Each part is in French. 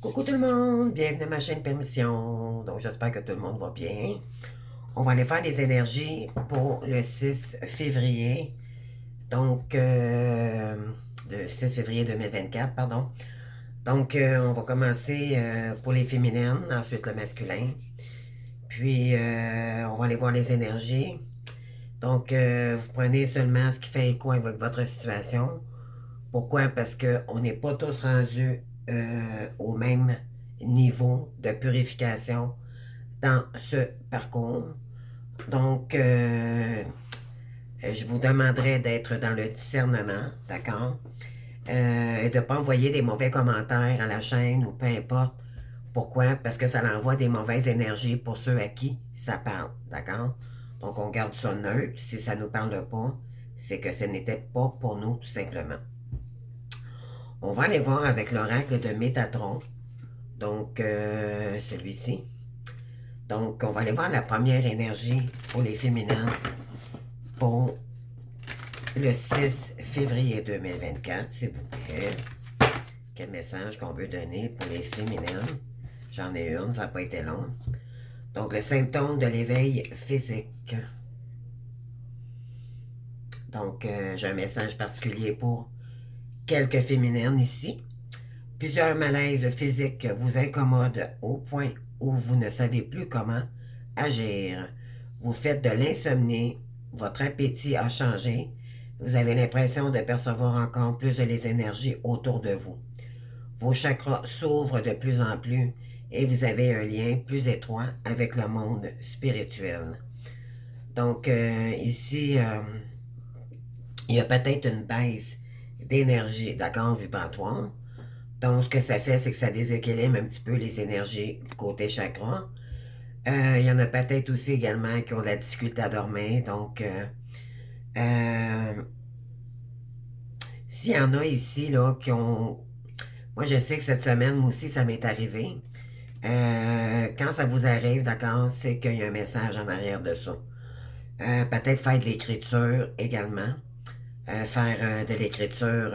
Coucou tout le monde, bienvenue à ma chaîne Permission. Donc j'espère que tout le monde va bien. On va aller faire les énergies pour le 6 février. Donc, le 6 février 2024, pardon. Donc, on va commencer pour les féminines, ensuite le masculin. Puis, on va aller voir les énergies. Donc, vous prenez seulement ce qui fait écho avec votre situation. Pourquoi? Parce qu'on n'est pas tous rendus au même niveau de purification dans ce parcours. Donc, je vous demanderai d'être dans le discernement, d'accord? Et de ne pas envoyer des mauvais commentaires à la chaîne ou peu importe. Pourquoi? Parce que ça envoie des mauvaises énergies pour ceux à qui ça parle, d'accord? Donc, on garde ça neutre. Si ça ne nous parle pas, c'est que ce n'était pas pour nous, tout simplement. On va aller voir avec l'oracle de Métatron. Donc, celui-ci. Donc, on va aller voir la première énergie pour les féminines pour le 6 février 2024, s'il vous plaît. Quel message qu'on veut donner pour les féminines? J'en ai une, ça n'a pas été long. Donc, le symptôme de l'éveil physique. Donc, j'ai un message particulier pour quelques féminines ici. Plusieurs malaises physiques vous incommodent au point où vous ne savez plus comment agir. Vous faites de l'insomnie, votre appétit a changé, vous avez l'impression de percevoir encore plus de les énergies autour de vous. Vos chakras s'ouvrent de plus en plus et vous avez un lien plus étroit avec le monde spirituel. Donc ici, il y a peut-être une baisse d'énergie, d'accord, vibratoire. Donc, ce que ça fait, c'est que ça déséquilibre un petit peu les énergies côté chakra. Il y en a peut-être aussi également qui ont de la difficulté à dormir. Donc, s'il y en a ici là, qui ont... Moi, je sais que cette semaine, moi aussi, ça m'est arrivé. Quand ça vous arrive, d'accord, c'est qu'il y a un message en arrière de ça. Peut-être faire de l'écriture également. Faire de l'écriture...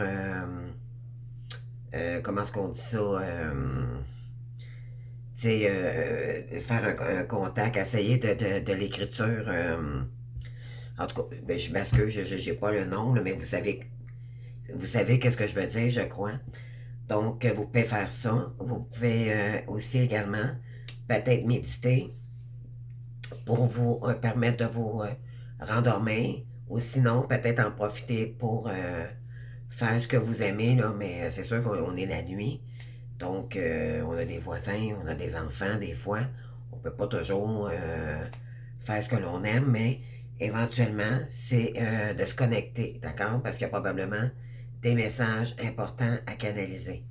comment est-ce qu'on dit ça? Faire un contact, essayer de l'écriture. En tout cas, ben, je m'excuse, je n'ai pas le nom, là, mais vous savez qu'est-ce que je veux dire, je crois. Donc, vous pouvez faire ça. Vous pouvez aussi également peut-être méditer pour vous permettre de vous rendormir. Ou sinon, peut-être en profiter pour faire ce que vous aimez, là, mais c'est sûr qu'on est la nuit. Donc, on a des voisins, on a des enfants, des fois. On ne peut pas toujours faire ce que l'on aime, mais éventuellement, c'est de se connecter, d'accord? Parce qu'il y a probablement des messages importants à canaliser.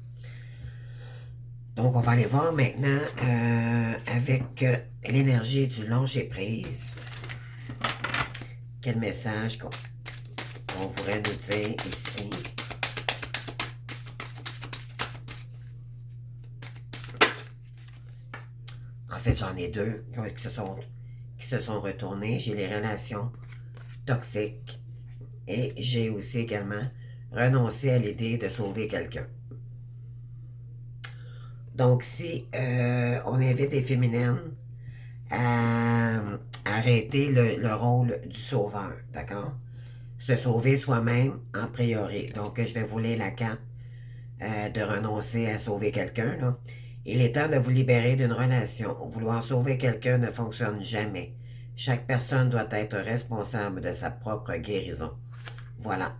Donc, on va aller voir maintenant avec l'énergie du lâcher-prise. Quel message qu'on pourrait nous dire ici? En fait, j'en ai deux qui se sont retournés. J'ai les relations toxiques et j'ai aussi également renoncé à l'idée de sauver quelqu'un. Donc, si on invite les féminines à arrêter le rôle du sauveur, d'accord? Se sauver soi-même en priori. Donc, je vais vous lire la carte de renoncer à sauver quelqu'un, là. Il est temps de vous libérer d'une relation. Vouloir sauver quelqu'un ne fonctionne jamais. Chaque personne doit être responsable de sa propre guérison. Voilà.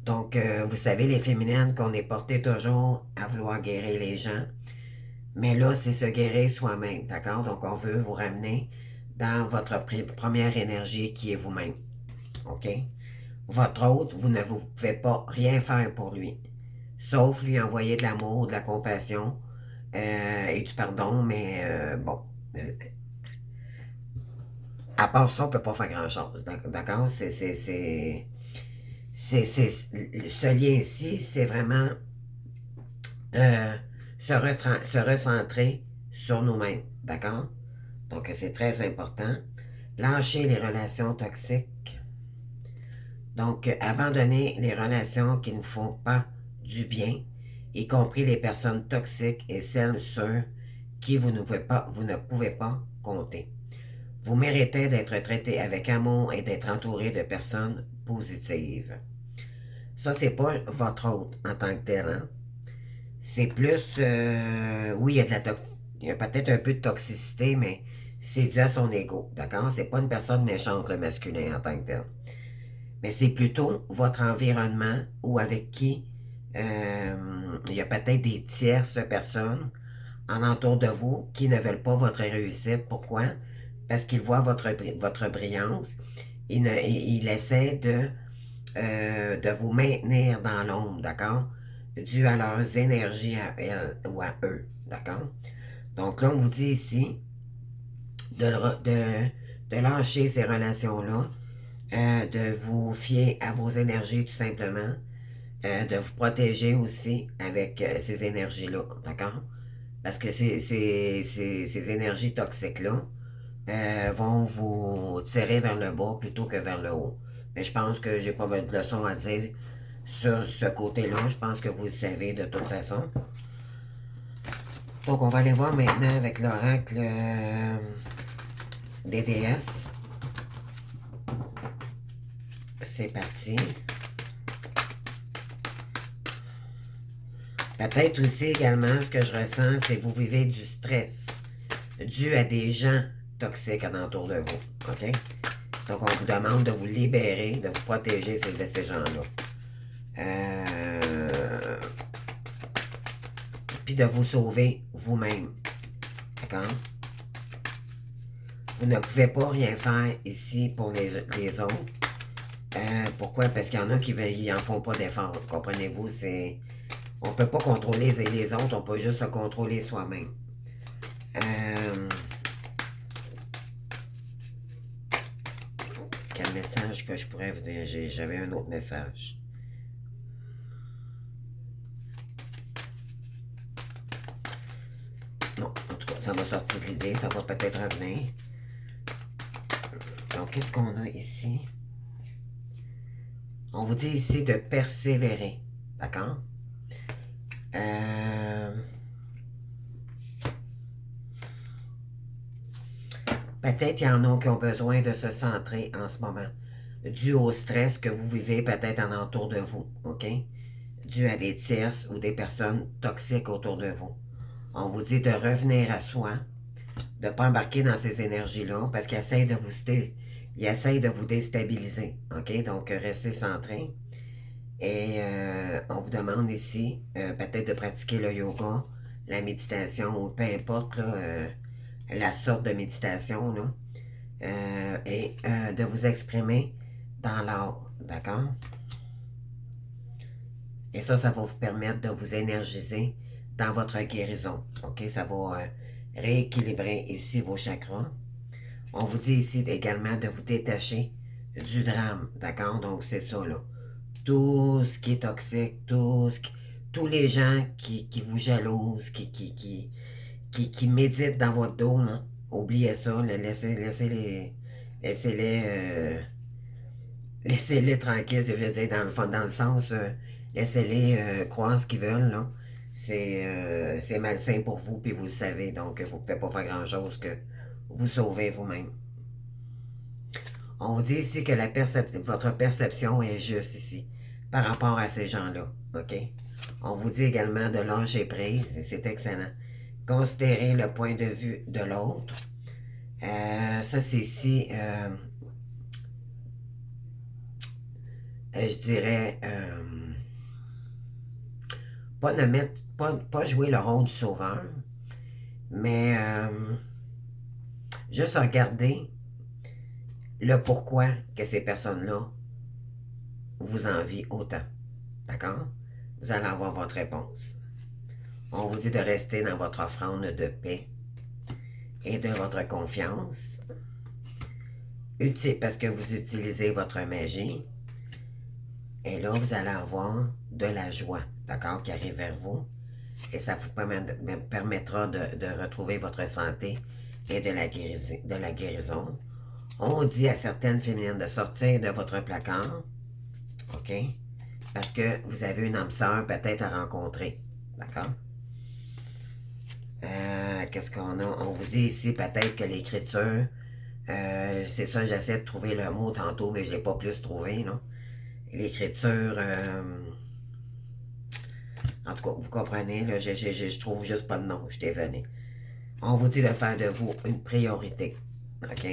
Donc, vous savez, les féminines, qu'on est porté toujours à vouloir guérir les gens. Mais là, c'est se guérir soi-même, d'accord? Donc, on veut vous ramener dans votre première énergie qui est vous-même. OK? Votre autre, vous ne vous pouvez pas rien faire pour lui. Sauf lui envoyer de l'amour, de la compassion et du pardon, mais bon. À part ça, on ne peut pas faire grand-chose. D'accord? Ce lien-ci, c'est vraiment se recentrer sur nous-mêmes. D'accord? Donc, c'est très important. Lâcher les relations toxiques. Donc, abandonner les relations qui ne font pas du bien y compris les personnes toxiques et celles sur qui vous ne pouvez pas compter. Vous méritez d'être traité avec amour et d'être entouré de personnes positives. Ça, c'est pas votre hôte en tant que tel, hein? C'est plus, oui, il y a peut-être un peu de toxicité, mais c'est dû à son ego, d'accord? C'est pas une personne méchante, le masculin, en tant que tel. Mais c'est plutôt votre environnement ou avec qui il y a peut-être des tierces personnes en entour de vous qui ne veulent pas votre réussite. Pourquoi? Parce qu'ils voient votre brillance. Il essaie de vous maintenir dans l'ombre, d'accord? Dû à leurs énergies à elles ou à eux, d'accord? Donc là, on vous dit ici de, de lâcher ces relations-là, de vous fier à vos énergies tout simplement, de vous protéger aussi avec ces énergies-là, d'accord? Parce que ces énergies toxiques-là vont vous tirer vers le bas plutôt que vers le haut. Mais je pense que j'ai pas de leçon à dire sur ce côté-là. Je pense que vous le savez de toute façon. Donc, on va aller voir maintenant avec l'oracle des déesses. C'est parti. Peut-être aussi également, ce que je ressens, c'est que vous vivez du stress dû à des gens toxiques alentour de vous. OK? Donc, on vous demande de vous libérer, de vous protéger de ces gens-là. Puis de vous sauver vous-même. D'accord? Vous ne pouvez pas rien faire ici pour les autres. Pourquoi? Parce qu'il y en a qui n'en font pas d'efforts. Comprenez-vous? On ne peut pas contrôler les autres, on peut juste se contrôler soi-même. Quel message que je pourrais vous dire? J'avais un autre message. Non, en tout cas, ça m'a sorti de l'idée, ça va peut-être revenir. Donc, qu'est-ce qu'on a ici? On vous dit ici de persévérer. D'accord? Peut-être qu'il y en a qui ont besoin de se centrer en ce moment, dû au stress que vous vivez peut-être en entour de vous, OK? Dû à des tierces ou des personnes toxiques autour de vous. On vous dit de revenir à soi, de ne pas embarquer dans ces énergies-là, parce qu'ils essayent de vous déstabiliser, OK? Donc, restez centré. Et on vous demande ici, peut-être de pratiquer le yoga, la méditation, ou peu importe, là, la sorte de méditation, là, et de vous exprimer dans l'art, d'accord? Et ça va vous permettre de vous énergiser dans votre guérison, ok? Ça va rééquilibrer ici vos chakras. On vous dit ici également de vous détacher du drame, d'accord? Donc c'est ça, là. Tout ce qui est toxique, tous les gens qui vous jalousent, qui méditent dans votre dos, là, oubliez ça, laissez-les tranquilles, je veux dire, dans le sens, laissez-les croire ce qu'ils veulent, là. C'est malsain pour vous, puis vous le savez, donc vous ne pouvez pas faire grand-chose que vous sauver vous-même. On vous dit ici que votre perception est juste ici, par rapport à ces gens-là, OK? On vous dit également de lâcher prise, et c'est excellent. Considérez le point de vue de l'autre. Ça, c'est ici, je dirais, pas jouer le rôle du sauveur, mais juste regarder le pourquoi que ces personnes-là vous envient autant. D'accord? Vous allez avoir votre réponse. On vous dit de rester dans votre offrande de paix et de votre confiance. Parce que vous utilisez votre magie. Et là, vous allez avoir de la joie, d'accord, qui arrive vers vous. Et ça vous permettra de retrouver votre santé et de la guérison. On dit à certaines féminines de sortir de votre placard, OK? Parce que vous avez une âme sœur peut-être à rencontrer, D'accord? Qu'est-ce qu'on a? On vous dit ici peut-être que l'écriture, c'est ça, j'essaie de trouver le mot tantôt, mais je ne l'ai pas plus trouvé, là. L'écriture, en tout cas, vous comprenez, là, je trouve juste pas de nom, je suis désolé. On vous dit de faire de vous une priorité, OK?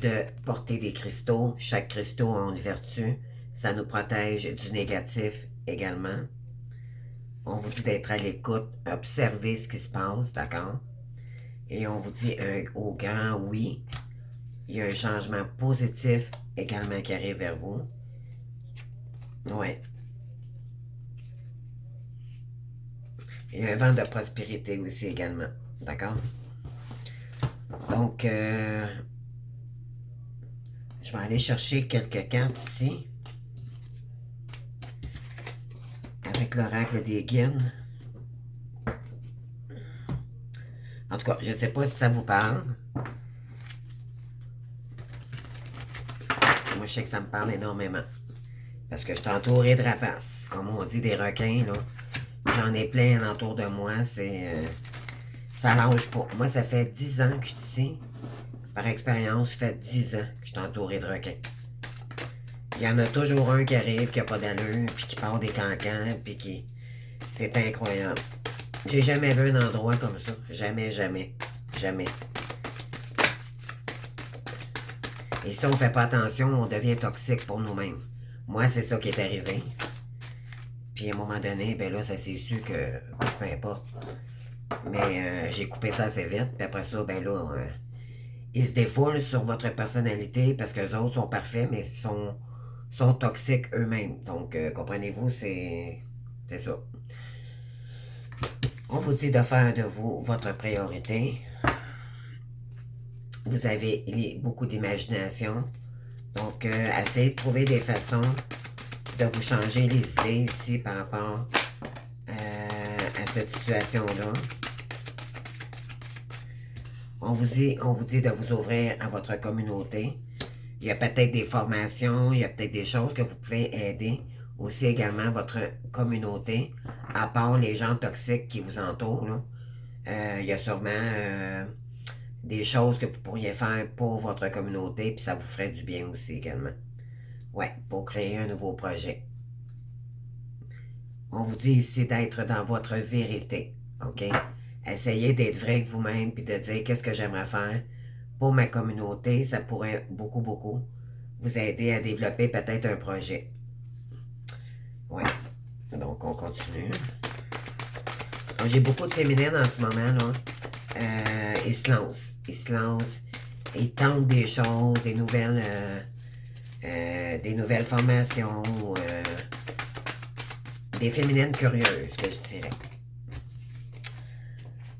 De porter des cristaux. Chaque cristaux a une vertu. Ça nous protège du négatif également. On vous dit d'être à l'écoute, observer ce qui se passe, d'accord? Et on vous dit au grand oui. Il y a un changement positif également qui arrive vers vous. Ouais. Il y a un vent de prospérité aussi également, d'accord? Donc, je vais aller chercher quelques cartes ici. Avec l'oracle des guides. En tout cas, je ne sais pas si ça vous parle. Moi, je sais que ça me parle énormément. Parce que je suis entouré de rapaces. Comme on dit, des requins, là. J'en ai plein autour de moi. Ça lâche pas. Moi, ça fait 10 ans que je suis ici. Par expérience, ça fait 10 ans que je suis entouré de requins. Il y en a toujours un qui arrive, qui n'a pas d'allure, puis qui part des cancans, puis qui... C'est incroyable. J'ai jamais vu un endroit comme ça. Jamais, jamais, jamais. Et si on ne fait pas attention, on devient toxique pour nous-mêmes. Moi, c'est ça qui est arrivé. Puis à un moment donné, ben là, ça s'est su que... Peu importe. Mais j'ai coupé ça assez vite. Puis après ça, ben là... ils se défoulent sur votre personnalité parce que les autres sont parfaits, mais sont toxiques eux-mêmes. Donc, comprenez-vous, c'est ça. On vous dit de faire de vous votre priorité. Vous avez beaucoup d'imagination. Donc, essayez de trouver des façons de vous changer les idées ici par rapport à cette situation-là. On vous dit de vous ouvrir à votre communauté. Il y a peut-être des formations, il y a peut-être des choses que vous pouvez aider aussi également votre communauté, à part les gens toxiques qui vous entourent. Là. Il y a sûrement des choses que vous pourriez faire pour votre communauté, puis ça vous ferait du bien aussi également. Ouais, pour créer un nouveau projet. On vous dit ici d'être dans votre vérité, OK? Essayez d'être vrai avec vous-même, puis de dire qu'est-ce que j'aimerais faire pour ma communauté. Ça pourrait beaucoup, beaucoup vous aider à développer peut-être un projet. Ouais. Donc, on continue. J'ai beaucoup de féminines en ce moment, là. Ils se lancent. Ils tentent des choses, des nouvelles formations, des féminines curieuses, que je dirais.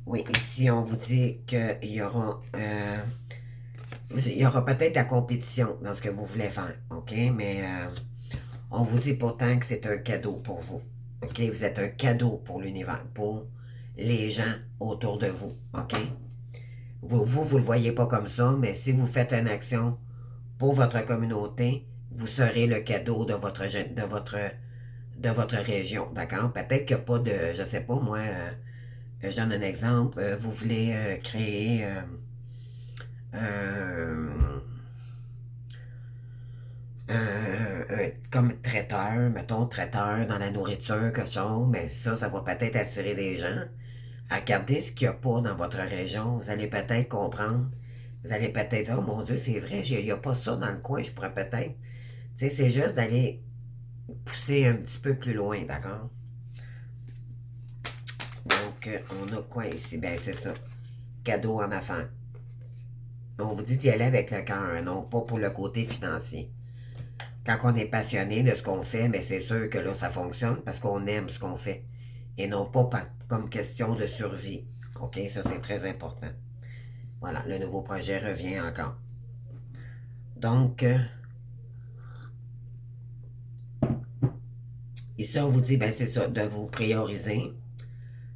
Oui, ici, on vous dit qu'il y aura peut-être de la compétition dans ce que vous voulez faire, OK? Mais on vous dit pourtant que c'est un cadeau pour vous, OK? Vous êtes un cadeau pour l'univers, pour les gens autour de vous, OK? Vous le voyez pas comme ça, mais si vous faites une action pour votre communauté, vous serez le cadeau de votre région, d'accord? Peut-être qu'il n'y a pas de, je sais pas, moi, je donne un exemple, vous voulez créer comme traiteur, mettons, traiteur dans la nourriture, quelque chose, mais ça va peut-être attirer des gens. Regardez ce qu'il n'y a pas dans votre région, vous allez peut-être comprendre. Vous allez peut-être dire, oh mon Dieu, c'est vrai, il n'y a pas ça dans le coin, je pourrais peut-être. Tu sais, c'est juste d'aller pousser un petit peu plus loin, d'accord? Donc, on a quoi ici? Ben, c'est ça. Cadeau en affaires. On vous dit d'y aller avec le cœur, non pas pour le côté financier. Quand on est passionné de ce qu'on fait, mais c'est sûr que là, ça fonctionne parce qu'on aime ce qu'on fait. Et non pas comme question de survie. OK? Ça, c'est très important. Voilà, le nouveau projet revient encore. Donc, ici, on vous dit, ben c'est ça, de vous prioriser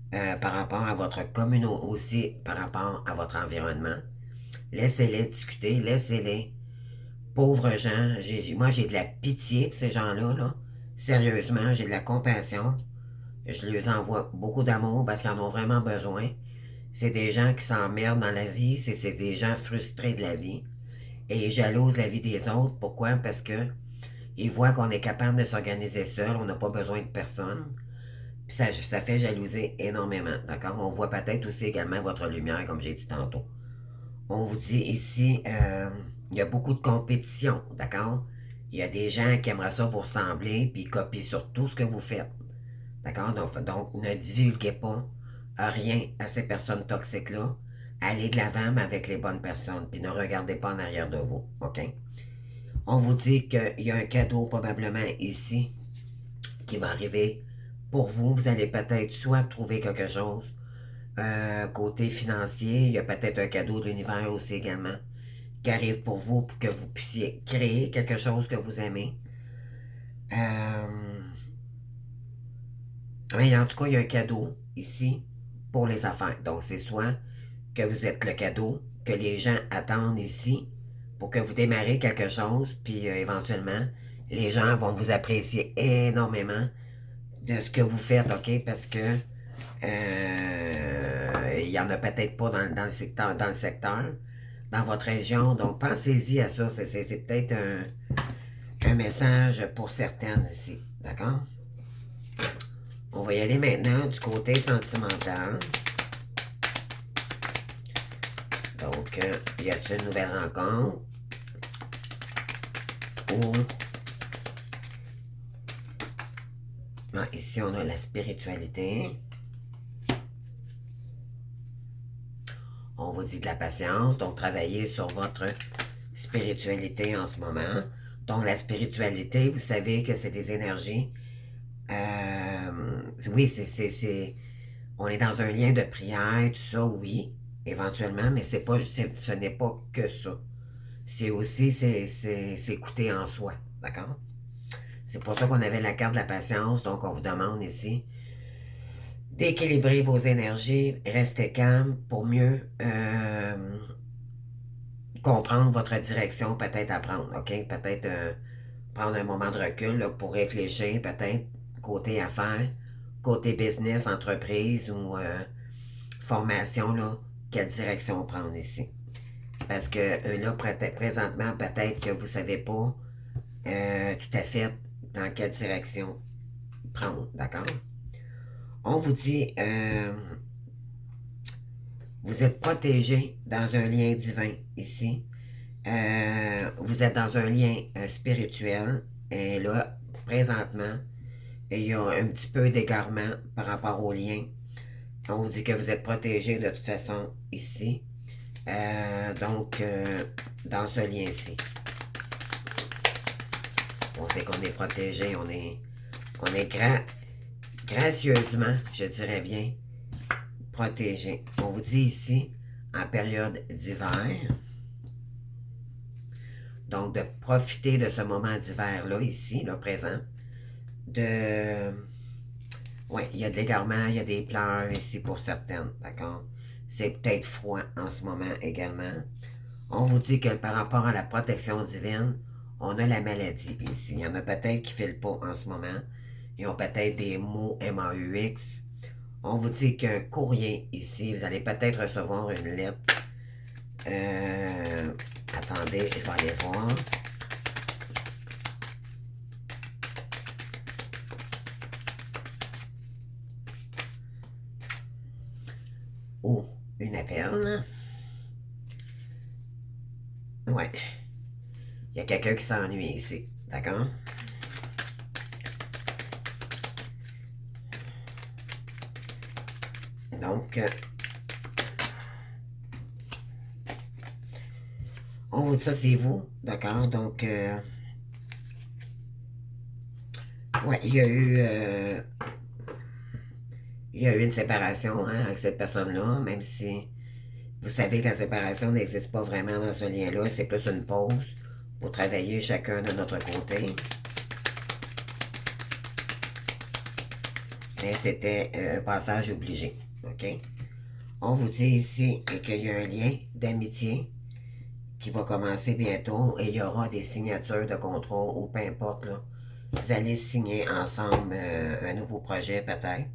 par rapport à votre communauté, aussi par rapport à votre environnement. Laissez-les discuter, laissez-les. Pauvres gens, moi j'ai de la pitié pour ces gens-là, là. Sérieusement, j'ai de la compassion Je leur envoie beaucoup d'amour parce qu'ils en ont vraiment besoin. C'est des gens qui s'emmerdent dans la vie, c'est des gens frustrés de la vie. Et ils jalousent la vie des autres. Pourquoi? Parce que ils voient qu'on est capable de s'organiser seul, on n'a pas besoin de personne. Puis ça fait jalouser énormément, d'accord? On voit peut-être aussi également votre lumière, comme j'ai dit tantôt. On vous dit ici, il y a beaucoup de compétition, d'accord? Il y a des gens qui aimeraient ça vous ressembler, puis copient sur tout ce que vous faites. D'accord? Donc, ne divulguez pas rien à ces personnes toxiques-là. Allez de l'avant, mais avec les bonnes personnes, puis ne regardez pas en arrière de vous, OK? On vous dit qu'il y a un cadeau probablement ici qui va arriver pour vous. Vous allez peut-être soit trouver quelque chose côté financier, il y a peut-être un cadeau de l'univers aussi également qui arrive pour vous pour que vous puissiez créer quelque chose que vous aimez. Mais en tout cas, il y a un cadeau ici pour les affaires. Donc, c'est soit que vous êtes le cadeau que les gens attendent ici pour que vous démarrez quelque chose, puis éventuellement, les gens vont vous apprécier énormément de ce que vous faites, OK? Parce que il n'y en a peut-être pas dans le secteur, dans votre région. Donc, pensez-y à ça. C'est peut-être un message pour certaines ici. D'accord? On va y aller maintenant du côté sentimental. Donc, y a-t-il une nouvelle rencontre? Ou... Non, ici, on a la spiritualité. On vous dit de la patience. Donc, travaillez sur votre spiritualité en ce moment. Donc, la spiritualité, vous savez que c'est des énergies. Oui, on est dans un lien de prière, tout ça, oui, éventuellement, mais ce n'est pas que ça. C'est aussi s'écouter en soi, d'accord? C'est pour ça qu'on avait la carte de la patience, donc on vous demande ici d'équilibrer vos énergies, restez calme pour mieux comprendre votre direction peut-être à prendre, OK? Peut-être prendre un moment de recul là, pour réfléchir, peut-être côté affaires, côté business, entreprise ou formation, là, quelle direction prendre ici. Parce que là, présentement, peut-être que vous ne savez pas tout à fait dans quelle direction prendre, d'accord? On vous dit, vous êtes protégé dans un lien divin ici. Vous êtes dans un lien spirituel. Et là, présentement, il y a un petit peu d'égarement par rapport au lien. On vous dit que vous êtes protégé de toute façon ici. Donc, dans ce lien-ci. On sait qu'on est protégé, on est gracieusement, je dirais bien, protégé. On vous dit ici, en période d'hiver, donc de profiter de ce moment d'hiver-là, ici, là, présent, oui, il y a de l'égarement, il y a des pleurs ici pour certaines, d'accord? C'est peut-être froid en ce moment également. On vous dit que par rapport à la protection divine, on a la maladie ici. Il y en a peut-être qui ne filent pas en ce moment. Ils ont peut-être des mots MAUX. On vous dit qu'un courrier ici, vous allez peut-être recevoir une lettre. Attendez, je vais aller voir. Ou une appel. Ouais. Il y a quelqu'un qui s'ennuie ici. D'accord? Donc, on vous dit ça, c'est vous. D'accord? Donc, ouais, il y a eu une séparation hein, avec cette personne-là, même si vous savez que la séparation n'existe pas vraiment dans ce lien-là. C'est plus une pause pour travailler chacun de notre côté. Mais c'était un passage obligé. OK? On vous dit ici qu'il y a un lien d'amitié qui va commencer bientôt et il y aura des signatures de contrat ou peu importe là, Vous allez signer ensemble un nouveau projet peut-être.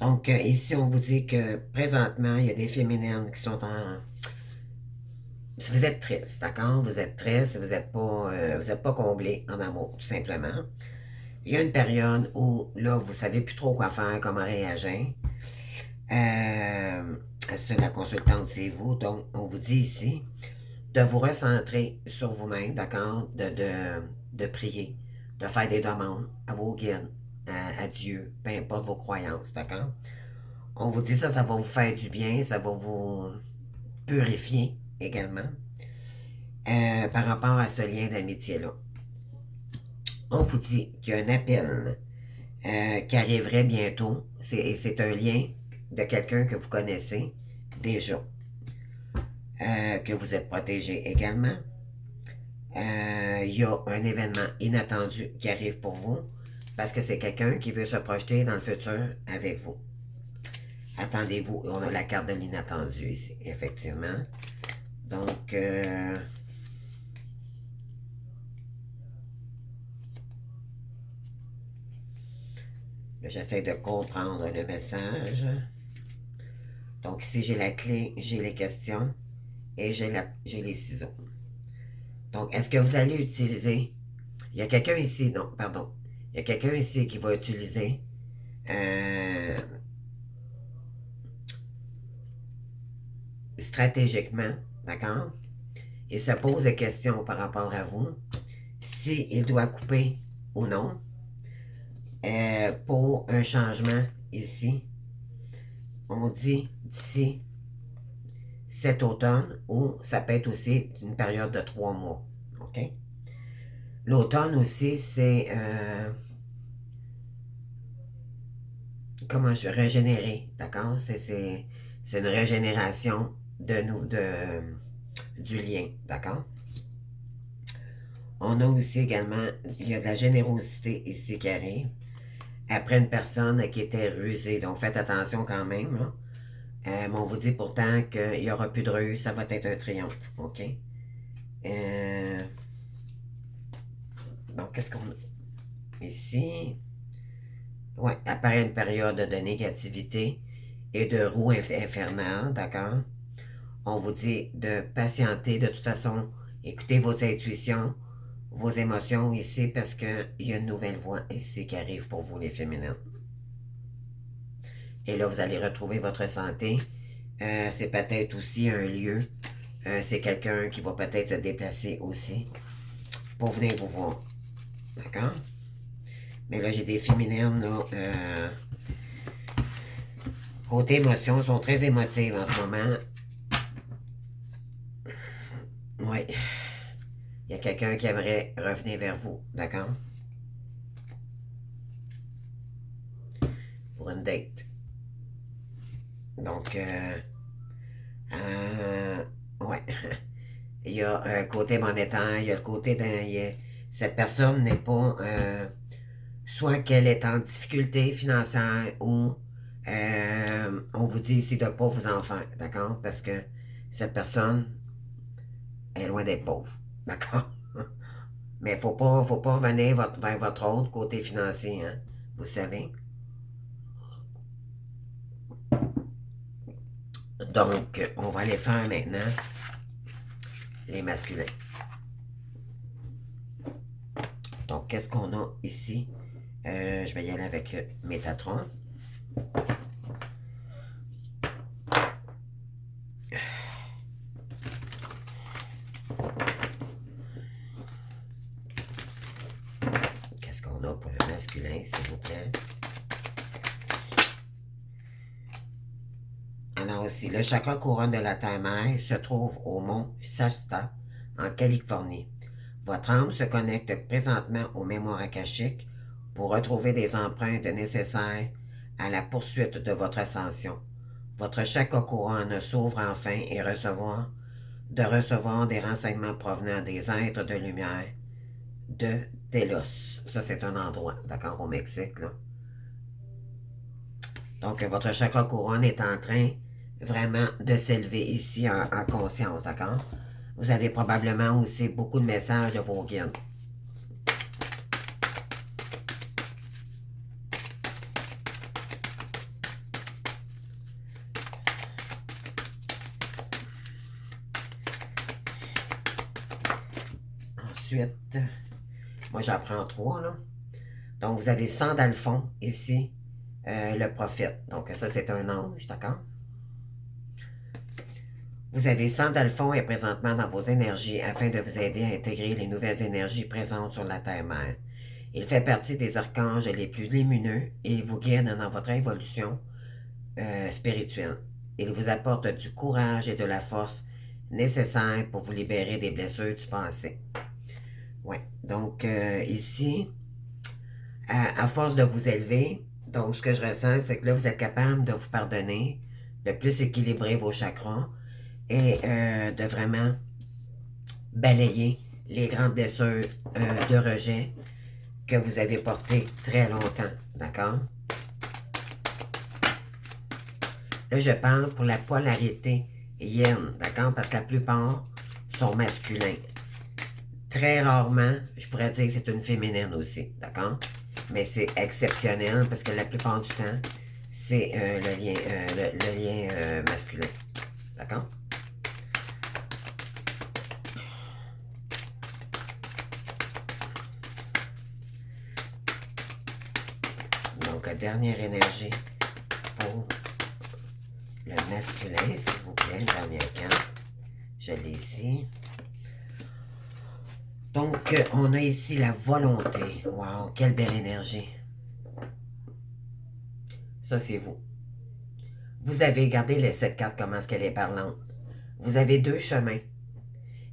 Donc ici, on vous dit que présentement, il y a des féminines qui sont en... Vous êtes triste, d'accord? Vous êtes triste, vous êtes pas comblé en amour, tout simplement. Il y a une période où, là, vous savez plus trop quoi faire, comment réagir. La consultante, c'est vous. Donc, on vous dit ici de vous recentrer sur vous-même, d'accord? De prier, de faire des demandes à vos guides, à Dieu, peu importe vos croyances, d'accord? On vous dit ça, ça va vous faire du bien, ça va vous purifier également par rapport à ce lien d'amitié-là. On vous dit qu'il y a un appel qui arriverait bientôt. C'est un lien de quelqu'un que vous connaissez déjà, que vous êtes protégé également. Il y a un événement inattendu qui arrive pour vous parce que c'est quelqu'un qui veut se projeter dans le futur avec vous. Attendez-vous, on a la carte de l'inattendu ici, effectivement. Donc, j'essaie de comprendre le message. Donc ici, j'ai la clé, j'ai les questions et j'ai les ciseaux. Donc, est-ce que vous allez utiliser... Il y a quelqu'un ici, non, pardon. Il y a quelqu'un ici qui va utiliser stratégiquement, d'accord? Il se pose des questions par rapport à vous, s'il doit couper ou non, pour un changement ici. On dit d'ici cet automne, ou ça peut être aussi une période de 3 mois, ok? L'automne aussi, c'est... comment je régénérer, d'accord? C'est une régénération du lien, d'accord? On a aussi également, il y a de la générosité ici qui arrive, après une personne qui était rusée, donc faites attention quand même, là. Mais on vous dit pourtant qu'il n'y aura plus de ruse, ça va être un triomphe, ok? Donc, qu'est-ce qu'on a ici? Ouais, apparaît une période de négativité et de roue infernale, d'accord? On vous dit de patienter, de toute façon, écoutez vos intuitions, vos émotions ici, parce qu'il y a une nouvelle voie ici qui arrive pour vous, les féminines. Et là, vous allez retrouver votre santé. C'est peut-être aussi un lieu. C'est quelqu'un qui va peut-être se déplacer aussi pour venir vous voir. D'accord? Mais là, j'ai des féminines, là, côté émotion, sont très émotives en ce moment. Oui. Il y a quelqu'un qui aimerait revenir vers vous, d'accord? Pour une date. Donc, ouais. Il y a un côté monétaire, il y a le côté cette personne n'est pas... soit qu'elle est en difficulté financière ou on vous dit ici de ne pas vous en faire, d'accord? Parce que cette personne est loin d'être pauvre, d'accord? Mais il faut pas revenir vers votre autre côté financier, hein? Vous savez. Donc, on va aller faire maintenant les masculins. Donc, qu'est-ce qu'on a ici? Je vais y aller avec Métatron. Qu'est-ce qu'on a pour le masculin, s'il vous plaît? Alors aussi, le chakra couronne de la Terre-Mère se trouve au mont Shasta, en Californie. Votre âme se connecte présentement aux mémoires akashiques pour retrouver des empreintes nécessaires à la poursuite de votre ascension. Votre chakra couronne s'ouvre enfin et recevoir des renseignements provenant des êtres de lumière de Telos. Ça, c'est un endroit, d'accord, au Mexique, là. Donc, votre chakra couronne est en train vraiment de s'élever ici en conscience, d'accord? Vous avez probablement aussi beaucoup de messages de vos guides. suite. Moi, j'en prends 3, là. Donc, vous avez 100 dans le fond, ici, le prophète. Donc, ça, c'est un ange, d'accord? Vous avez 100 dans le fond et présentement dans vos énergies afin de vous aider à intégrer les nouvelles énergies présentes sur la Terre-Mère. Il fait partie des archanges les plus lumineux et il vous guide dans votre évolution spirituelle. Il vous apporte du courage et de la force nécessaires pour vous libérer des blessures du passé. Ouais, donc ici, à force de vous élever, donc ce que je ressens, c'est que là, vous êtes capable de vous pardonner, de plus équilibrer vos chakras et de vraiment balayer les grandes blessures de rejet que vous avez portées très longtemps, d'accord? Là, je parle pour la polarité yin, d'accord? Parce que la plupart sont masculins. Très rarement, je pourrais dire que c'est une féminine aussi, d'accord? Mais c'est exceptionnel parce que la plupart du temps, c'est le lien masculin, d'accord? Donc, dernière énergie pour le masculin, s'il vous plaît, dernière carte. Je l'ai ici. Donc, on a ici la volonté. Wow, quelle belle énergie. Ça, c'est vous. Vous avez, regardé cette carte, comment est-ce qu'elle est parlante. Vous avez 2 chemins.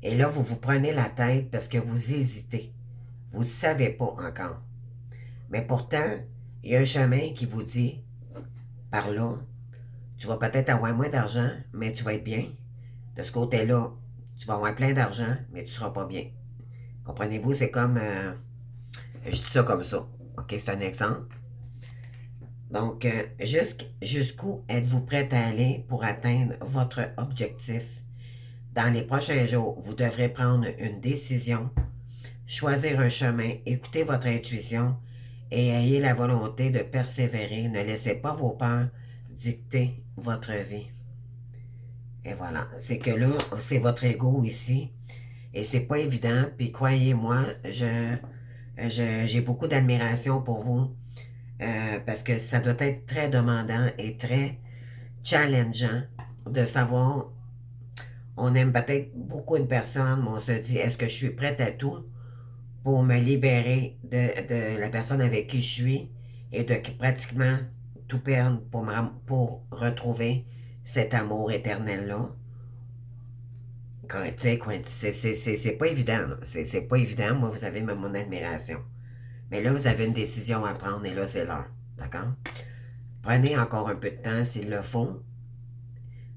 Et là, vous vous prenez la tête parce que vous hésitez. Vous ne savez pas encore. Mais pourtant, il y a un chemin qui vous dit, par là, tu vas peut-être avoir moins d'argent, mais tu vas être bien. De ce côté-là, tu vas avoir plein d'argent, mais tu ne seras pas bien. Comprenez-vous? C'est comme... je dis ça comme ça. OK, c'est un exemple. Donc, jusqu'où êtes-vous prêt à aller pour atteindre votre objectif? Dans les prochains jours, vous devrez prendre une décision, choisir un chemin, écouter votre intuition et ayez la volonté de persévérer. Ne laissez pas vos peurs dicter votre vie. Et voilà, c'est que là, c'est votre ego ici. Et c'est pas évident. Puis croyez-moi, j'ai beaucoup d'admiration pour vous. Parce que ça doit être très demandant et très challengeant de savoir, on aime peut-être beaucoup une personne, mais on se dit, est-ce que je suis prête à tout pour me libérer de la personne avec qui je suis et de pratiquement tout perdre pour retrouver cet amour éternel-là? C'est pas évident. C'est pas évident. Moi, vous avez mon admiration. Mais là, vous avez une décision à prendre et là, c'est l'heure. D'accord? Prenez encore un peu de temps s'il le faut.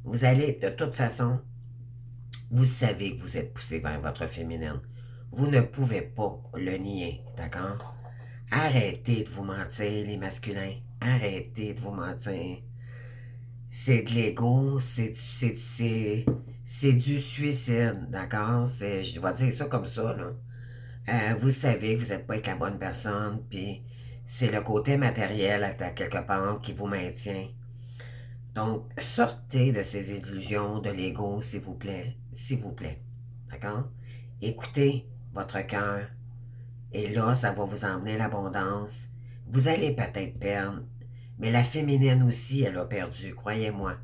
Vous allez, de toute façon, vous savez que vous êtes poussé vers votre féminine. Vous ne pouvez pas le nier, d'accord? Arrêtez de vous mentir, les masculins. Arrêtez de vous mentir. C'est de l'ego, c'est du suicide, d'accord? Je vais dire ça comme ça, là. Vous savez que vous n'êtes pas avec la bonne personne, puis c'est le côté matériel à quelque part qui vous maintient. Donc, sortez de ces illusions de l'ego, s'il vous plaît. S'il vous plaît. D'accord? Écoutez votre cœur. Et là, ça va vous emmener l'abondance. Vous allez peut-être perdre. Mais la féminine aussi, elle a perdu, croyez-moi.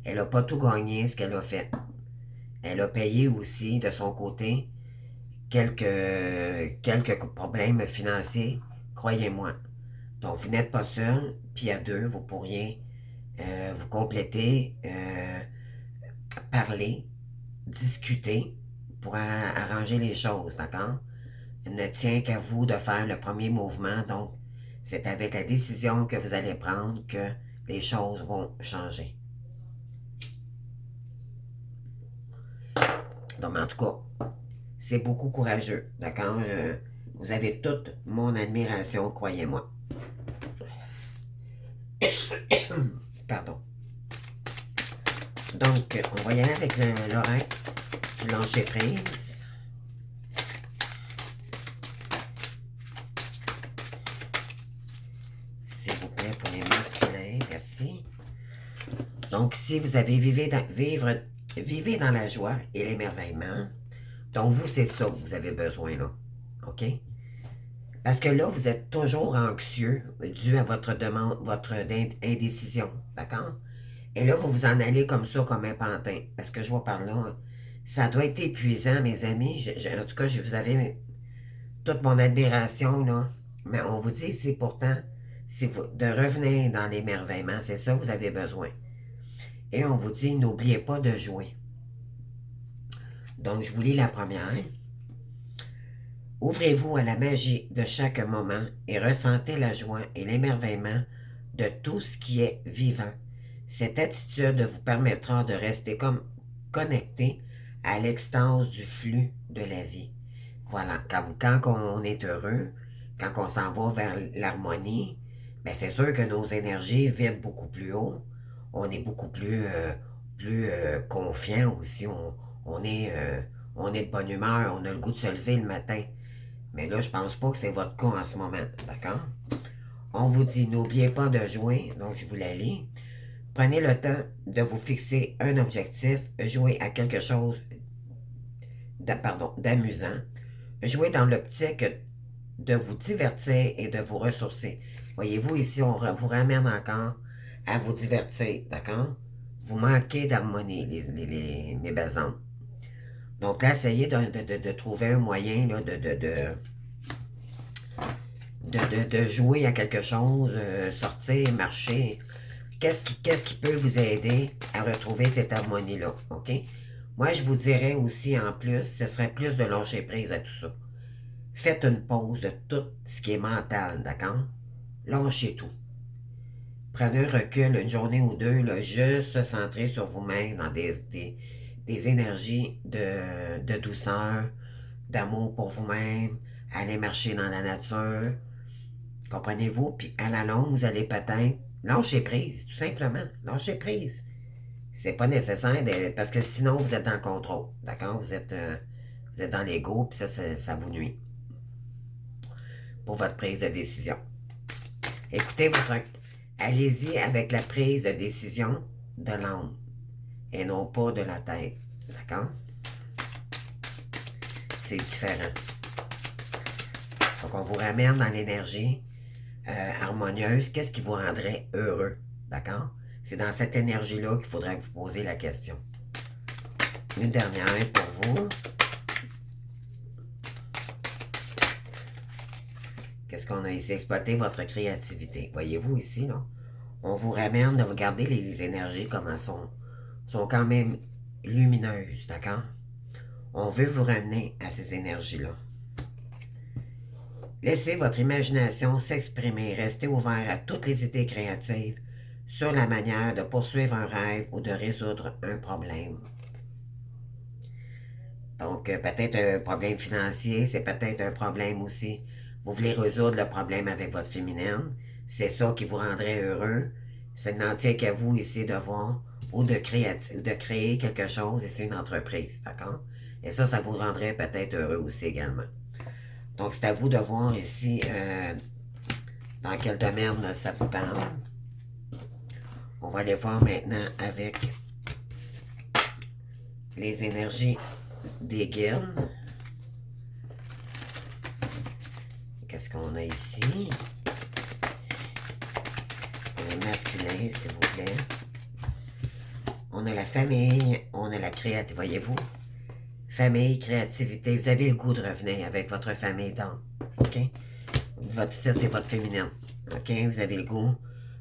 Elle n'a pas tout gagné ce qu'elle a fait. Elle a payé aussi, de son côté, quelques problèmes financiers, croyez-moi. Donc, vous n'êtes pas seul, puis à 2, vous pourriez vous compléter, parler, discuter pour arranger les choses, d'accord? Il ne tient qu'à vous de faire le premier mouvement, donc c'est avec la décision que vous allez prendre que les choses vont changer. Donc, en tout cas, c'est beaucoup courageux, d'accord? Vous avez toute mon admiration, croyez-moi. Pardon. Donc, on va y aller avec l'oreille du lâcher prise. S'il vous plaît, pour les masculins, merci. Donc, si vous avez vivez dans la joie et l'émerveillement, Donc, vous, c'est ça que vous avez besoin, là. OK? Parce que là, vous êtes toujours anxieux dû à votre demande, votre indécision. D'accord? Et là, vous vous en allez comme ça, comme un pantin. Parce que je vois par là, ça doit être épuisant, mes amis. En tout cas, vous avez toute mon admiration, là. Mais on vous dit, c'est pourtant, de revenir dans l'émerveillement. C'est ça que vous avez besoin. Et on vous dit, n'oubliez pas de jouer. Donc, je vous lis la première. Ouvrez-vous à la magie de chaque moment et ressentez la joie et l'émerveillement de tout ce qui est vivant. Cette attitude vous permettra de rester comme connecté à l'extase du flux de la vie. Voilà, quand on est heureux, quand on s'en va vers l'harmonie, ben c'est sûr que nos énergies vibrent beaucoup plus haut. On est beaucoup plus confiant aussi. On est de bonne humeur, on a le goût de se lever le matin. Mais là, je pense pas que c'est votre cas en ce moment, d'accord? On vous dit, n'oubliez pas de jouer, donc je vous la lis. Prenez le temps de vous fixer un objectif, jouer à quelque chose d'amusant. Jouez dans l'optique de vous divertir et de vous ressourcer. Voyez-vous, ici, on vous ramène encore à vous divertir, d'accord? Vous manquez d'harmonie, mes belles âmes. Donc là, essayez de trouver un moyen là, de jouer à quelque chose, sortir, marcher. Qu'est-ce qui peut vous aider à retrouver cette harmonie-là, OK? Moi, je vous dirais aussi, en plus, ce serait plus de lâcher prise à tout ça. Faites une pause de tout ce qui est mental, d'accord? Lâchez tout. Prenez un recul, une journée ou deux, là, juste se centrer sur vous-même dans des énergies de douceur, d'amour pour vous-même, aller marcher dans la nature. Comprenez-vous? Puis à la longue, vous allez peut-être lâcher prise, tout simplement. Lâcher prise. C'est pas nécessaire parce que sinon, vous êtes dans le contrôle. D'accord? Vous êtes dans l'ego, puis ça vous nuit pour votre prise de décision. Écoutez votre. Allez-y avec la prise de décision de l'âme et non pas de la tête. D'accord? C'est différent. Donc, on vous ramène dans l'énergie harmonieuse. Qu'est-ce qui vous rendrait heureux? D'accord? C'est dans cette énergie-là qu'il faudrait que vous posiez la question. Une dernière pour vous. Qu'est-ce qu'on a ici? Exploiter votre créativité. Voyez-vous ici, là? On vous ramène de regarder les énergies, comment sont quand même lumineuses, d'accord? On veut vous ramener à ces énergies-là. Laissez votre imagination s'exprimer. Restez ouvert à toutes les idées créatives sur la manière de poursuivre un rêve ou de résoudre un problème. Donc, peut-être un problème financier, c'est peut-être un problème aussi. Vous voulez résoudre le problème avec votre féminine. C'est ça qui vous rendrait heureux. Ça n'en tient qu'à vous ici de voir ou de créer quelque chose et c'est une entreprise, d'accord? Et ça vous rendrait peut-être heureux aussi également. Donc, c'est à vous de voir ici dans quel domaine ça vous parle. On va aller voir maintenant avec les énergies des guildes. Qu'est-ce qu'on a ici? Le masculin, s'il vous plaît. On a la famille, on a la créativité, voyez-vous? Famille, créativité, vous avez le goût de revenir avec votre famille d'âme, OK? Ça, c'est votre féminine, OK? Vous avez le goût.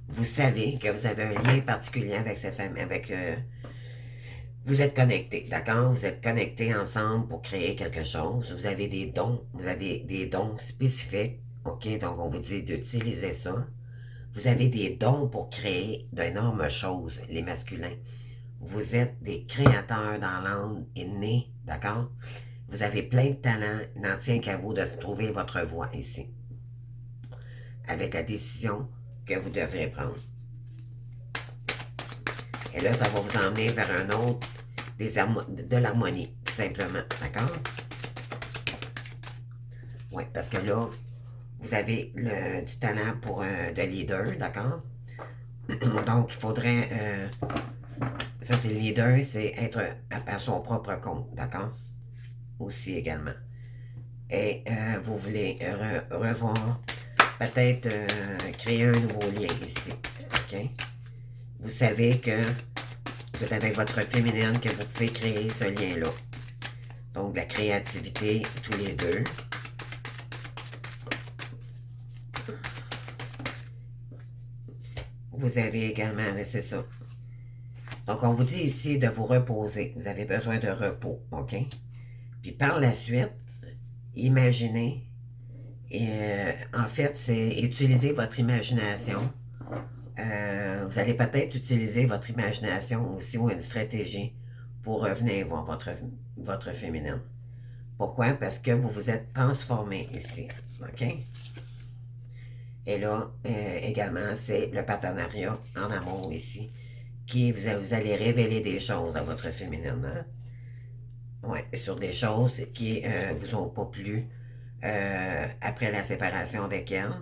Vous savez que vous avez un lien particulier avec cette famille, vous êtes connectés, d'accord? Vous êtes connectés ensemble pour créer quelque chose. Vous avez des dons spécifiques, OK? Donc, on vous dit d'utiliser ça. Vous avez des dons pour créer d'énormes choses, les masculins. Vous êtes des créateurs dans l'âme innée, d'accord? Vous avez plein de talents, il n'en tient qu'à vous de trouver votre voie ici. Avec la décision que vous devrez prendre. Et là, ça va vous emmener vers un autre, de l'harmonie, tout simplement, d'accord? Oui, parce que là, vous avez du talent pour de leader, d'accord? Donc, il faudrait... ça, c'est le leader, c'est être à son propre compte, d'accord? aussi également. Et vous voulez revoir, peut-être créer un nouveau lien ici. OK? Vous savez que c'est avec votre féminine que vous pouvez créer ce lien-là. Donc, la créativité, tous les deux. Vous avez également, mais c'est ça. Donc, on vous dit ici de vous reposer. Vous avez besoin de repos, OK? Puis par la suite, imaginez. Et en fait, c'est utiliser votre imagination. Vous allez peut-être utiliser votre imagination aussi ou une stratégie pour revenir voir votre féminine. Pourquoi? Parce que vous vous êtes transformé ici. OK? Et là, également, c'est le partenariat en amour ici, qui vous allez révéler des choses à votre féminine. Hein? Ouais, sur des choses qui vous ont pas plu après la séparation avec elle.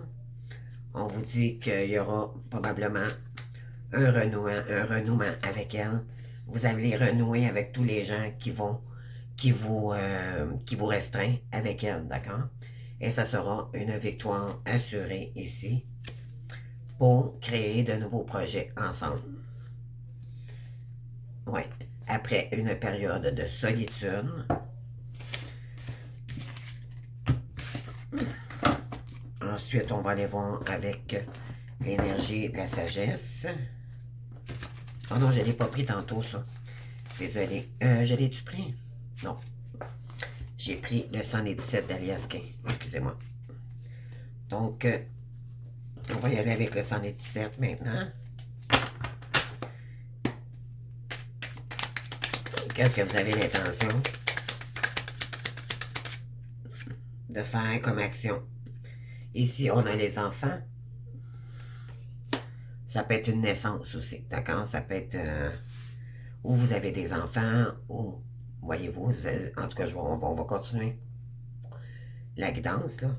On vous dit qu'il y aura probablement un renouement avec elle. Vous allez renouer avec tous les gens qui vous restreignent avec elle, d'accord? Et ça sera une victoire assurée ici pour créer de nouveaux projets ensemble. Oui, après une période de solitude. Ensuite, on va aller voir avec l'énergie de la sagesse. Oh non, je ne l'ai pas pris tantôt, ça. Désolé. Je l'ai-tu pris? Non. J'ai pris le 117 d'Aliaskin. Excusez-moi. Donc, on va y aller avec le 117 maintenant. Qu'est-ce que vous avez l'intention de faire comme action? Ici, on a les enfants. Ça peut être une naissance aussi, d'accord? Ça peut être où vous avez des enfants, ou, voyez-vous, en tout cas, on va continuer la guidance, là.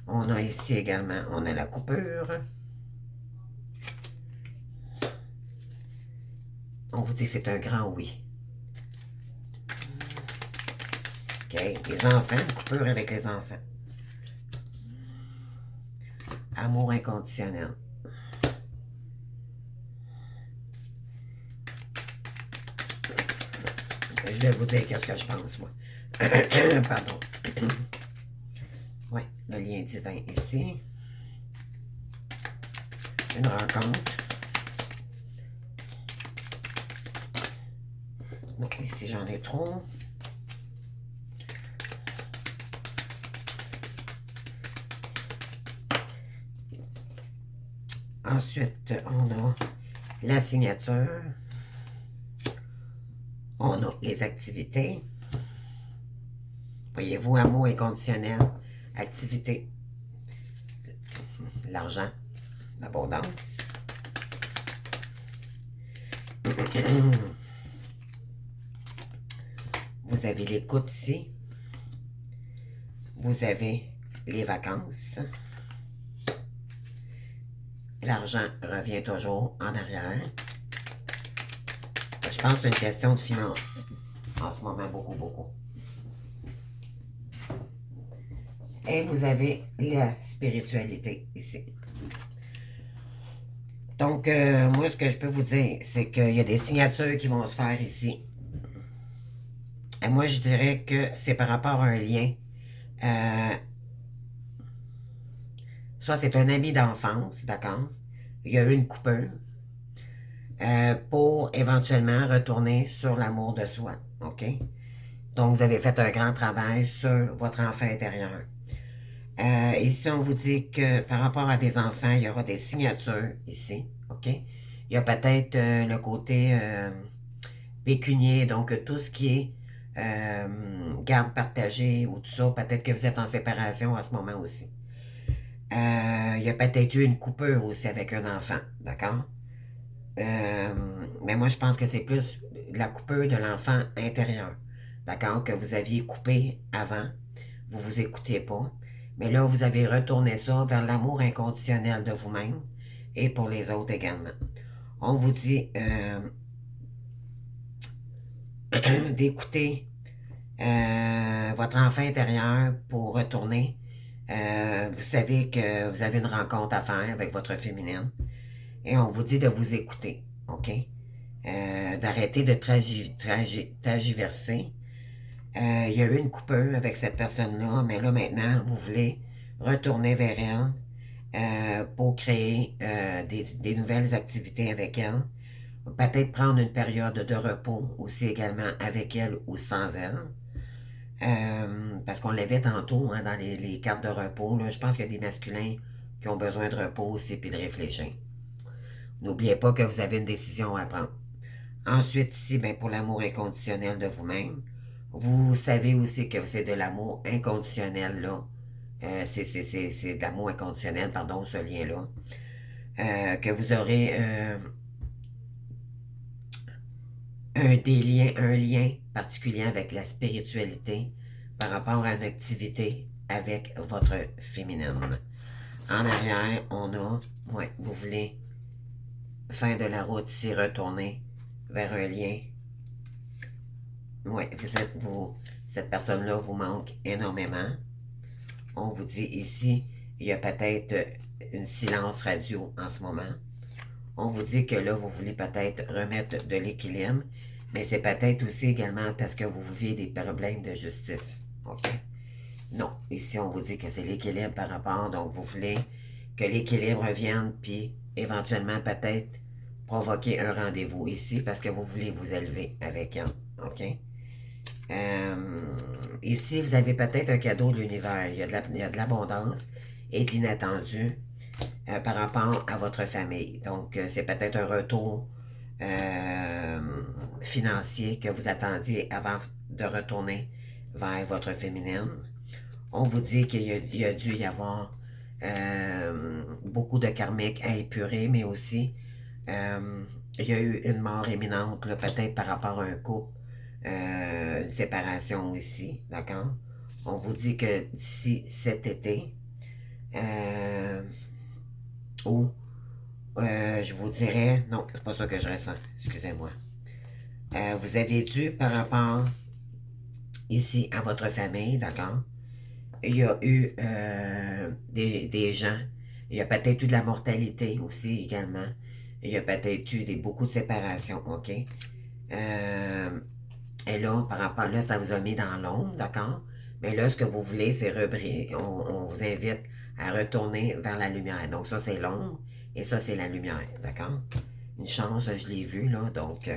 On a ici également, on a la coupure. On vous dit que c'est un grand oui. OK, les enfants, coupure avec les enfants. Amour inconditionnel. Je vais vous dire qu'est-ce que je pense, moi. Pardon. Oui, le lien divin ici. Une rencontre. Donc ici, j'en ai trop. Ensuite, on a la signature. On a les activités. Voyez-vous, amour inconditionnel, activité, l'argent, l'abondance. Vous avez l'écoute ici. Vous avez les vacances. L'argent revient toujours en arrière. Je pense que c'est une question de finance. En ce moment, beaucoup. Et vous avez la spiritualité ici. Donc, moi, ce que je peux vous dire, c'est qu'il y a des signatures qui vont se faire ici. Et moi, je dirais que c'est par rapport à un lien. Soit c'est un ami d'enfance, d'accord? Il y a eu une coupure. Pour éventuellement retourner sur l'amour de soi, OK? Donc, vous avez fait un grand travail sur votre enfant intérieur. Ici, on vous dit que par rapport à des enfants, il y aura des signatures ici, OK? Il y a peut-être le côté pécunier, donc tout ce qui est garde partagée ou tout ça, peut-être que vous êtes en séparation à ce moment aussi. Il y a peut-être eu une coupure aussi avec un enfant, d'accord? Mais moi, je pense que c'est plus la coupure de l'enfant intérieur. D'accord? Que vous aviez coupé avant. Vous vous écoutiez pas. Mais là, vous avez retourné ça vers l'amour inconditionnel de vous-même et pour les autres également. On vous dit d'écouter votre enfant intérieur pour retourner. Vous savez que vous avez une rencontre à faire avec votre féminine et on vous dit de vous écouter, OK? D'arrêter de tragiverser. Il y a eu une coupure avec cette personne-là, mais là maintenant, vous voulez retourner vers elle pour créer des nouvelles activités avec elle. Peut-être prendre une période de repos aussi également avec elle ou sans elle. Parce qu'on l'avait tantôt hein, dans les cartes de repos. Là, je pense qu'il y a des masculins qui ont besoin de repos aussi puis de réfléchir. N'oubliez pas que vous avez une décision à prendre. Ensuite, ici, ben, pour l'amour inconditionnel de vous-même, vous savez aussi que c'est de l'amour inconditionnel, là. C'est de l'amour inconditionnel, pardon, ce lien-là. Que vous aurez un lien particulier avec la spiritualité par rapport à une activité avec votre féminine. En arrière, on a, ouais, vous voulez, fin de la route ici, retourner vers un lien. Ouais, cette personne-là vous manque énormément. On vous dit ici, il y a peut-être une silence radio en ce moment. On vous dit que là, vous voulez peut-être remettre de l'équilibre, mais c'est peut-être aussi également parce que vous vivez des problèmes de justice. OK? Non, ici, on vous dit que c'est l'équilibre par rapport, donc vous voulez que l'équilibre revienne, puis éventuellement peut-être provoquer un rendez-vous ici parce que vous voulez vous élever avec elle. OK? Ici, vous avez peut-être un cadeau de l'univers. Il y a de l'abondance et de l'inattendu par rapport à votre famille. Donc, c'est peut-être un retour financier que vous attendiez avant de retourner vers votre féminine. On vous dit qu'il y a dû y avoir beaucoup de karmiques à épurer, mais aussi il y a eu une mort imminente, peut-être par rapport à un couple, une séparation aussi, d'accord? On vous dit que d'ici cet été, ou je vous dirais, non, c'est pas ça que je ressens, excusez-moi. Vous avez dû par rapport ici à votre famille, d'accord? Il y a eu des gens, il y a peut-être eu de la mortalité aussi également. Il y a peut-être eu beaucoup de séparations, OK? Et là, par rapport là, ça vous a mis dans l'ombre, d'accord? Mais là, ce que vous voulez, c'est on vous invite à retourner vers la lumière. Donc ça, c'est l'ombre et ça, c'est la lumière, d'accord? Une chance, je l'ai vu, là, donc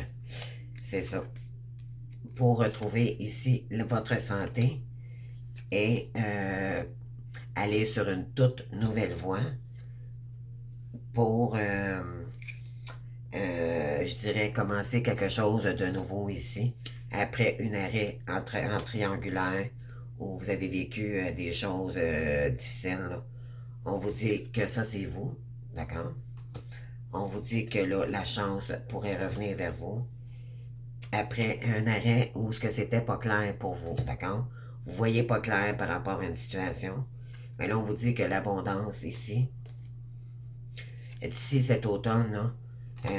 c'est ça. Pour retrouver ici votre santé et aller sur une toute nouvelle voie pour, je dirais, commencer quelque chose de nouveau ici, après une arrêt en triangulaire où vous avez vécu des choses difficiles. Là. On vous dit que ça, c'est vous, d'accord? On vous dit que là, la chance pourrait revenir vers vous après un arrêt où ce que c'était pas clair pour vous, d'accord? Vous voyez pas clair par rapport à une situation. Mais là, on vous dit que l'abondance ici, d'ici cet automne, là,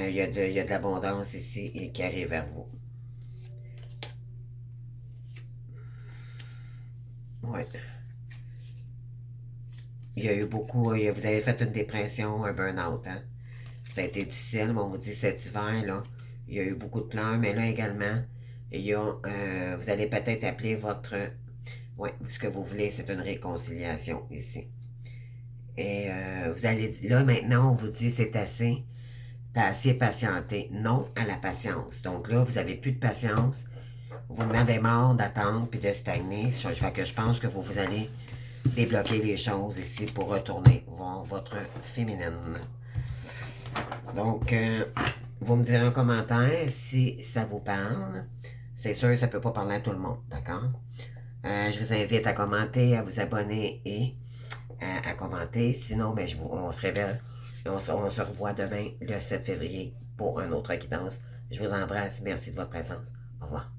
il y a de l'abondance ici et qui arrive vers vous. Ouais. Il y a eu beaucoup, vous avez fait une dépression, un burn-out, hein? Ça a été difficile, mais on vous dit cet hiver, là, il y a eu beaucoup de pleurs, mais là également, il y a, vous allez peut-être appeler votre, ouais, ce que vous voulez, c'est une réconciliation ici. Et vous allez, là maintenant, on vous dit c'est assez, t'as assez patienté. Non à la patience. Donc là, vous avez plus de patience. Vous en avez marre d'attendre puis de stagner. Je pense que vous allez débloquer les choses ici pour retourner voir votre féminine. Donc, vous me direz en commentaire si ça vous parle. C'est sûr, ça ne peut pas parler à tout le monde, d'accord? Je vous invite à commenter, à vous abonner et à commenter. Sinon, ben, on se révèle. On se revoit demain, le 7 février, pour une autre guidance. Je vous embrasse. Merci de votre présence. Au revoir.